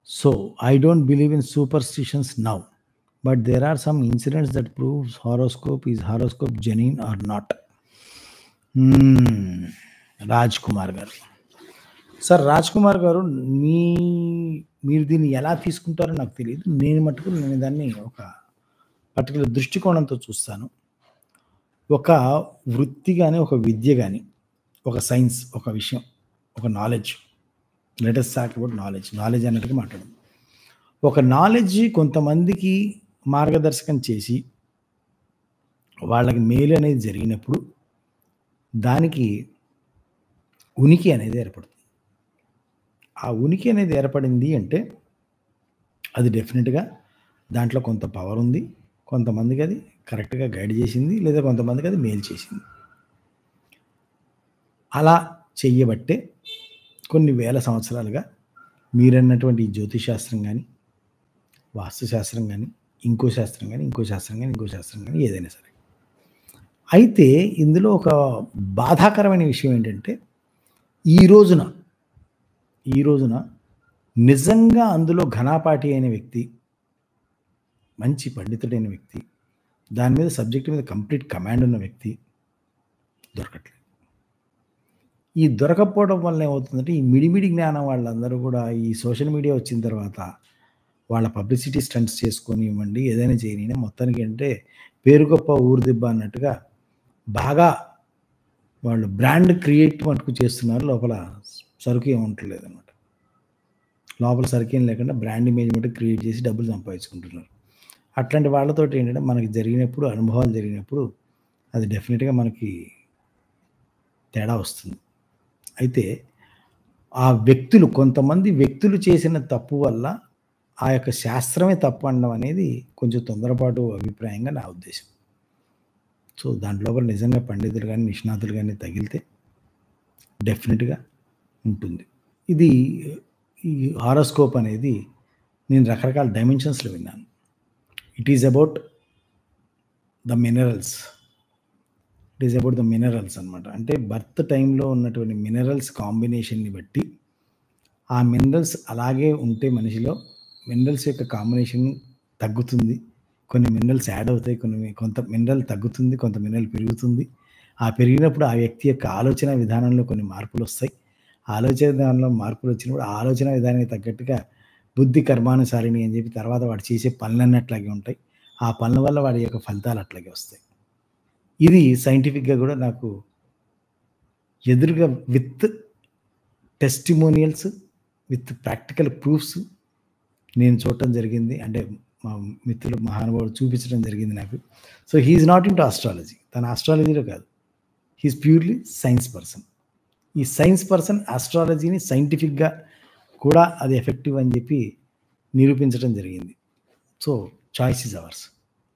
So I don't believe in superstitions now, but there are some incidents that proves horoscope genuine or not. Hmm. Raj Kumar గారు, sir Raj Kumar గారు, మీ మీరు దీన్ని ఎలా తీసుకుంటారో నాకు తెలియదు. నేను దాన్ని ఒక పర్టికులర్ దృష్టికోణంతో చూస్తాను. ఒక వృత్తి గాని, ఒక విద్య గాని, ఒక సైన్స్, ఒక విషయం, ఒక knowledge. Let us talk about knowledge. Knowledge అన్నట్టుగా మాట్లాడదాం. ఒక నాలెడ్జ్ కొంతమందికి మార్గదర్శకం చేసి వాళ్ళకి మేలు అనేది జరిగినప్పుడు దానికి ఉనికి అనేది ఏర్పడుతుంది. ఆ ఉనికి అనేది ఏర్పడింది అంటే అది డెఫినెట్‌గా దాంట్లో కొంత పవర్ ఉంది. కొంతమందికి అది కరెక్ట్‌గా గైడ్ చేసింది. లేదా కొంతమందికి అది మేలు చేసింది. అలా చెయ్యబట్టే కొన్ని వేల సంవత్సరాలుగా మీరన్నటువంటి ఈ జ్యోతిష్ శాస్త్రం గాని, వాస్తు శాస్త్రం గాని, ఇంకో శాస్త్రం గాని, ఇంకో శాస్త్రం గాని, ఇంకో శాస్త్రం గాని ఏదైనా సరే. అయితే ఇందులో ఒక బాధాకరమైన విషయం ఏంటంటే ఈ రోజున నిజంగా అందులో ఘనాపాఠి అయిన వ్యక్తి, మంచి పండితుడైన వ్యక్తి, దాని మీద సబ్జెక్ట్ మీద కంప్లీట్ కమాండ్ ఉన్న వ్యక్తి దొరకట్లేదు. ఈ దొరకకపోవడం వల్ల ఏమవుతుందంటే ఈ మిడిమిడి జ్ఞానం వాళ్ళందరూ కూడా ఈ సోషల్ మీడియా వచ్చిన తర్వాత వాళ్ళ పబ్లిసిటీ స్టంట్స్ చేసుకొనివ్వండి, ఏదైనా చేయనివ్వండి, మొత్తానికి అంటే పేరు గొప్ప ఊరు దిబ్బ అన్నట్టుగా బాగా వాళ్ళు బ్రాండ్ క్రియేట్ మటుకు చేస్తున్నారు. లోపల సరుకు ఏమి ఉండట్లేదనమాట. లోపల సరుకేం లేకుండా బ్రాండ్ ఇమేజ్ మటుకు క్రియేట్ చేసి డబ్బులు సంపాదించుకుంటున్నారు. అట్లాంటి వాళ్ళతోటి ఏంటంటే మనకి జరిగినప్పుడు, అనుభవాలు జరిగినప్పుడు అది డెఫినిట్‌గా మనకి తేడా వస్తుంది. అయితే ఆ వ్యక్తులు, కొంతమంది వ్యక్తులు చేసిన తప్పు వల్ల ఆ యొక్క శాస్త్రమే తప్పు అనడం అనేది కొంచెం తొందరపాటు అభిప్రాయంగా నా ఉద్దేశం. సో దాంట్ లోపల నిజంగా పండితులు గాని, నిష్ణాతులు గాని తగిలితే డెఫినిట్‌గా ఉంటుంది. ఇది ఈ హారోస్కోప్ అనేది నేను రకరకాల డైమెన్షన్స్‌లో విన్నాను. It is about the minerals. అన్నమాట. అంటే బర్త్ టైంలో ఉన్నటువంటి మినరల్స్ కాంబినేషన్‌ని బట్టి ఆ మినరల్స్ అలాగే ఉంటే మనిషిలో మినరల్స్ యొక్క కాంబినేషన్ తగ్గుతుంది. కొన్ని మినరల్స్ యాడ్ అవుతాయి. కొంత మినరల్ తగ్గుతుంది. కొంత మినరల్ పెరుగుతుంది. ఆ పెరిగినప్పుడు ఆ వ్యక్తి యొక్క ఆలోచన విధానంలో కొన్ని మార్పులొస్తాయి. ఆలోచన విధానంలో మార్పులొచ్చినప్పుడు ఆ ఆలోచన విధానానికి తగ్గట్టుగా బుద్ధి కర్మానుసారిణి అని చెప్పి తర్వాత వాడు చేసే పనులన్నీ అట్లాగే ఉంటాయి. ఆ పనుల వల్ల వాడి యొక్క ఫలితాలు అట్లాగే వస్తాయి. ఇది సైంటిఫిక్‌గా గూడా నాకు ఎదురుగా with testimonials, with practical proofs నేను చూడటం జరిగింది. అంటే మా మిత్రులు, మహానుభావుడు చూపించడం జరిగింది నాకు. So, he is naught into astrology. తను ఆస్ట్రాలజీలో కాదు. He is purely science person. ఈ సైన్స్ పర్సన్ ఆస్ట్రాలజీని సైంటిఫిక్‌గా కూడా అది ఎఫెక్టివ్ అని చెప్పి నిరూపించడం జరిగింది. So, choice is ours.